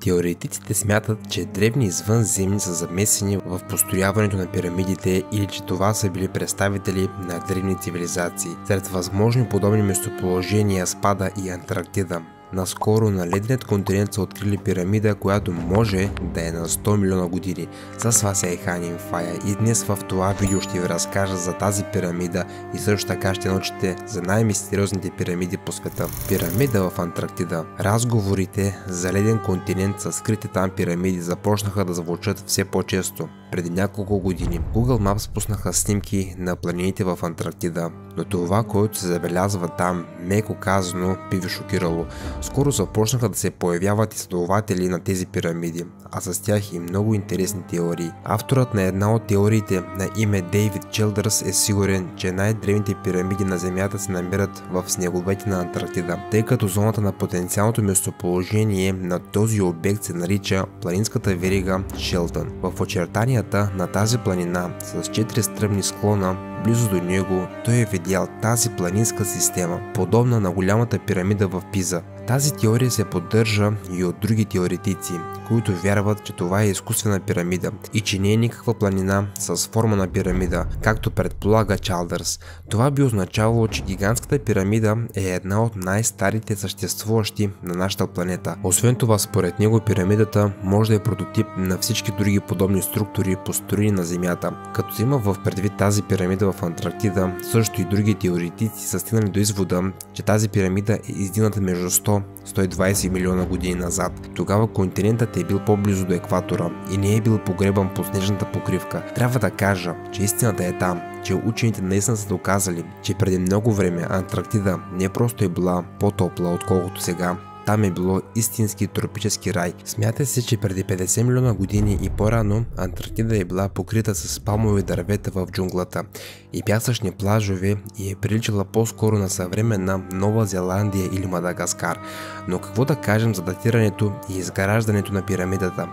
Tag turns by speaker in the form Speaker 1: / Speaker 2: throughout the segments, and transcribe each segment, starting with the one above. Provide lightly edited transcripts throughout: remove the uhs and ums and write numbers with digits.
Speaker 1: Теоретиците смятат, че древни извънземни са замесени в построяването на пирамидите или че това са били представители на древни цивилизации. Сред възможни подобни местоположения спада и Антарктида. Наскоро на леденият континент са открили пирамида, която може да е на 100 милиона години. С вас е Ханин Фая и днес в това видео ще ви разкажа за тази пирамида и също така ще научите за най-мистериозните пирамиди по света. Пирамида в Антарктида. Разговорите за леден континент с скрити там пирамиди започнаха да звучат все по-често. Преди няколко години Google Maps пуснаха снимки на планините в Антарктида, но това, което се забелязва там, меко казано, би ви шокирало. Скоро започнаха да се появяват изследователи на тези пирамиди, а с тях и много интересни теории. Авторът на една от теориите на име Дейвид Чилдърс е сигурен, че най-древните пирамиди на Земята се намират в снеговете на Антарктида, тъй като зоната на потенциалното местоположение на този обект се нарича планинската верига Шелтън. В очертанията на тази планина с 4 стръмни склона близо до него той е видял тази планинска система, подобна на голямата пирамида в Пиза. Тази теория се поддържа и от други теоретици, които вярват, че това е изкуствена пирамида и че не е никаква планина с форма на пирамида, както предполага Чалдърс. Това би означавало, че гигантската пирамида е една от най-старите съществуващи на нашата планета. Освен това, според него пирамидата може да е прототип на всички други подобни структури, построени на Земята. Като се има в предвид тази пирамида в Антарктида, също и други теоретици са стигнали до извода, че тази пирамида е издигната между 100-120 милиона години назад. Тогава континентът е бил по-близо до екватора и не е бил погребан под снежната покривка. Трябва да кажа, че истината е там, че учените наистина са доказали, че преди много време Антарктида не просто е била по-топла отколкото сега. Там е било истински тропически рай. Смята се, че преди 50 милиона години и по-рано Антарктида е била покрита с палмови дървета в джунглата и пясъчни плажове и е приличала по-скоро на съвременна Нова Зеландия или Мадагаскар. Но какво да кажем за датирането и изграждането на пирамидата?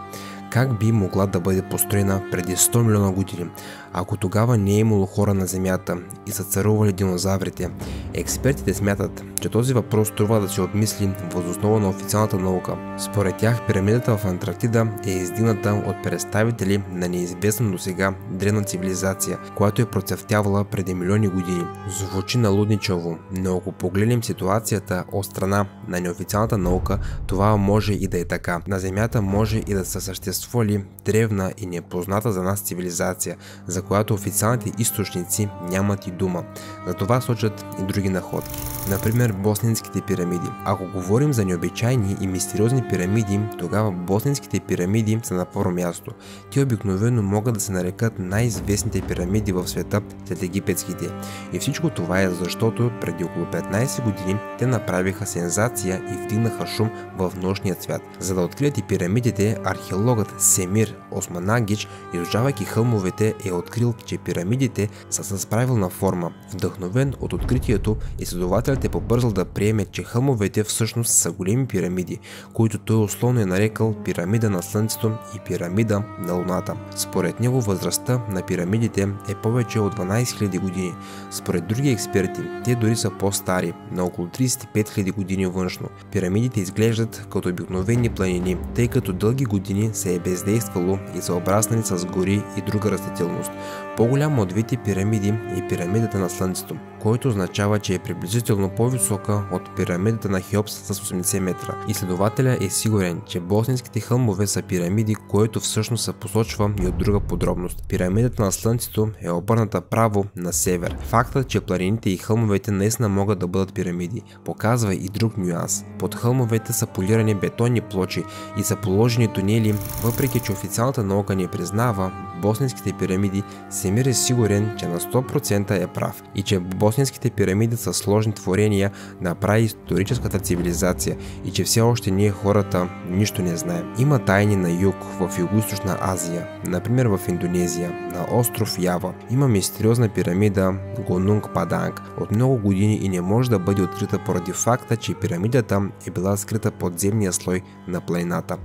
Speaker 1: Как би могла да бъде построена преди 100 милиона години, ако тогава не е имало хора на Земята и са царували динозаврите? Експертите смятат, че този въпрос трябва да се обмисли въз основа на официалната наука. Според тях пирамидата в Антарктида е издигната от представители на неизвестна досега древна цивилизация, която е процъфтявала преди милиони години. Звучи налудничаво, но ако погледнем ситуацията от страна на неофициалната наука, това може и да е така. На Земята може и да са съществували древна и непозната за нас цивилизация, за която официалните източници нямат и дума. За това сочат и други находки. Например, босненските пирамиди. Ако говорим за необичайни и мистериозни пирамиди, тогава босненските пирамиди са на първо място. Те обикновено могат да се нарекат най-известните пирамиди в света след египетските. И всичко това е защото преди около 15 години те направиха сензация и вдигнаха шум в научния свят. За да открият и пирамидите, археологът Семир Османагич, изучавайки хълмовете, е открил, че пирамидите са с правилна форма. Вдъхновен от откритието, изследователят е побързал да приеме, че хълмовете всъщност са големи пирамиди, които той условно е нарекал пирамида на Слънцето и пирамида на Луната. Според него възрастта на пирамидите е повече от 12 000 години. Според други експерти, те дори са по-стари, на около 35 000 години външно. Пирамидите изглеждат като обикновени планини, тъй като дълги години се е бездействало и са обраснали с гори и друга растителност. По-голяма от двете пирамиди е пирамидата на Слънцето, който означава, че е приблизително по-висока от пирамидата на Хеопс с 80 метра. Изследователя е сигурен, че босненските хълмове са пирамиди, което всъщност се посочва и от друга подробност. Пирамидата на Слънцето е обърната право на север. Фактът, че планините и хълмовете наистина могат да бъдат пирамиди, показва и друг нюанс. Под хълмовете са полирани бетонни плочи и са положени тунели, въпреки че официалната наука не признава босненските пирамиди. Семир е сигурен, че на 100% е прав и че босненските пирамиди са сложни творения на праисторическата цивилизация и че все още ние хората нищо не знаем. Има тайни на юг, в Югоизточна Азия, например в Индонезия, на остров Ява. Има мистериозна пирамида Гонунг Паданг от много години и не може да бъде открита поради факта, че пирамидата е била скрита под земния слой на планината.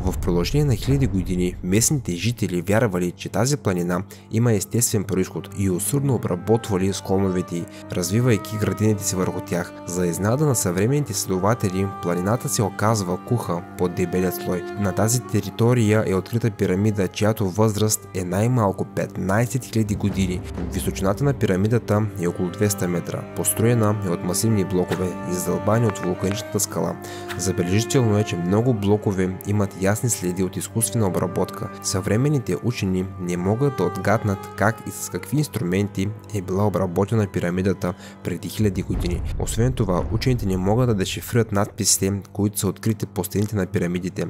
Speaker 1: В продължение на хиляди години местните жители вярвали, че тази планина има естествен произход и усърдно обработвали склоновете й, развивайки градините си върху тях. За изненада на съвременните следователи, планината се оказва куха под дебелият слой. На тази територия е открита пирамида, чиято възраст е най-малко 15 000 години. Височината на пирамидата е около 200 метра. Построена е от масивни блокове, издълбани от вулканичната скала. Забележително е, че много блокове имат ясни следи от изкуствена обработка. Съвременните учени не могат да отгаднат как и с какви инструменти е била обработена пирамидата преди хиляди години. Освен това, учените не могат да дешифрират надписите, които са открити по стените на пирамидите.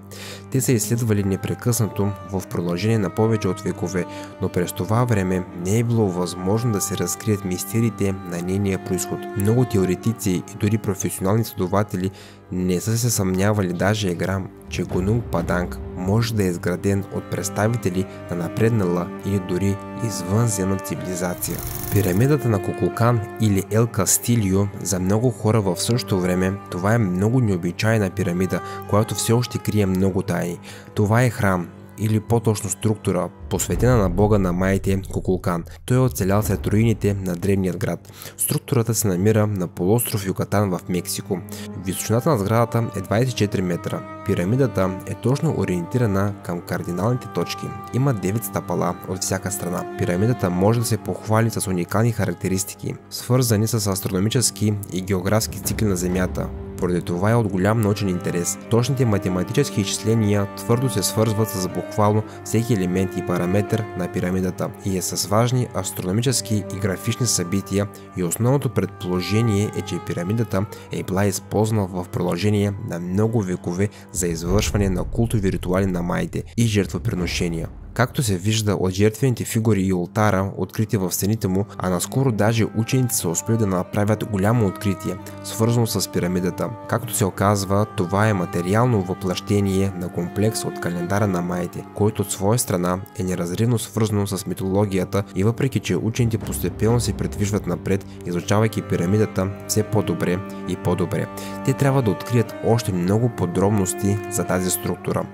Speaker 1: Те са изследвали непрекъснато в продължение на повече от векове, но през това време не е било възможно да се разкрият мистериите на нейния произход. Много теоретици и дори професионални следователи не са се съмнявали даже грам, че Гонунг Паданг може да е изграден от представители на напреднала или дори извънземна цивилизация. Пирамидата на Кукулкан или Ел Кастилио за много хора в същото време това е много необичайна пирамида, която все още крие много тайни. Това е храм, или по-точно структура, посветена на бога на майите Кукулкан. Той е оцелял след руините на древният град. Структурата се намира на полуостров Юкатан в Мексико. Височината на сградата е 24 метра. Пирамидата е точно ориентирана към кардиналните точки. Има 9 стъпала от всяка страна. Пирамидата може да се похвали с уникални характеристики, свързани с астрономически и географски цикли на Земята. Поради това е от голям научен интерес. Точните математически изчисления твърдо се свързват с буквално всеки елемент и параметър на пирамидата и е с важни астрономически и графични събития, и основното предположение е, че пирамидата е била използвана в продължение на много векове за извършване на култови ритуали на майите и жертвоприношения. Както се вижда от жертвените фигури и олтара, открити в стените му, а наскоро даже учените са успели да направят голямо откритие, свързано с пирамидата. Както се оказва, това е материално въплъщение на комплекс от календара на майите, който от своя страна е неразривно свързано с митологията, и въпреки че учените постепенно се придвижват напред, изучавайки пирамидата все по-добре и по-добре, те трябва да открият още много подробности за тази структура.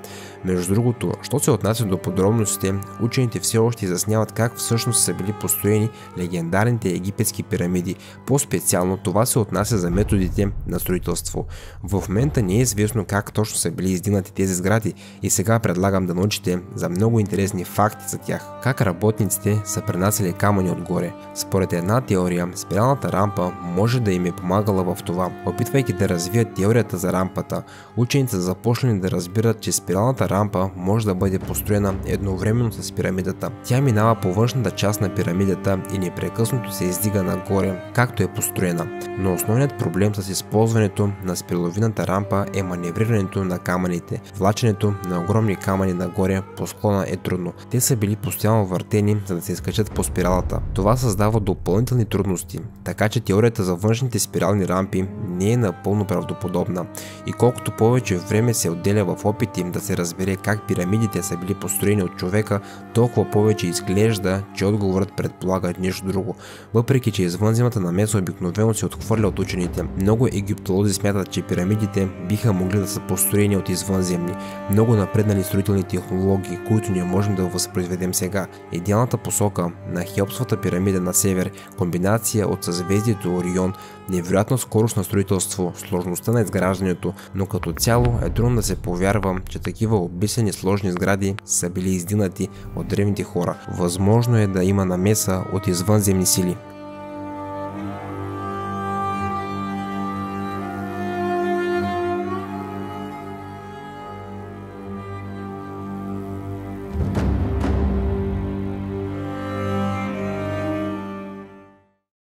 Speaker 1: Между другото, що се отнася до подробностите, учените все още изясняват как всъщност са били построени легендарните египетски пирамиди. По-специално това се отнася за методите на строителство. В момента не е известно как точно са били издигнати тези сгради и сега предлагам да научите за много интересни факти за тях. Как работниците са пренасяли камъни отгоре. Според една теория, спиралната рампа може да им е помагала в това. Опитвайки да развият теорията за рампата, учените са започнали да разбират, че спиралната рампа може да бъде построена едновременно с пирамидата. Тя минава по външната част на пирамидата и непрекъснато се издига нагоре, както е построена. Но основният проблем с използването на спираловидната рампа е маневрирането на камъните. Влаченето на огромни камъни нагоре по склона е трудно. Те са били постоянно въртени, за да се изкачат по спиралата. Това създава допълнителни трудности, така че теорията за външните спирални рампи не е напълно правдоподобна. И колкото повече време се отделя в опити да се разбере как пирамидите са били построени от човека, толкова повече изглежда, че отговорът предполага нещо друго. Въпреки че извънземната намеса обикновено се отхвърля от учените, много египтолози смятат, че пирамидите биха могли да са построени от извънземни, много напреднали строителни технологии, които не можем да възпроизведем сега. Идеалната посока на Хеопсовата пирамида на север, комбинация от съзвездието Орион, невероятна скорост на строителство, сложността на изграждането, но като цяло е трудно да се повярва, че такива обмислени сложни сгради са били издигнати от древните хора. Възможно е да има намеса от извънземни сили.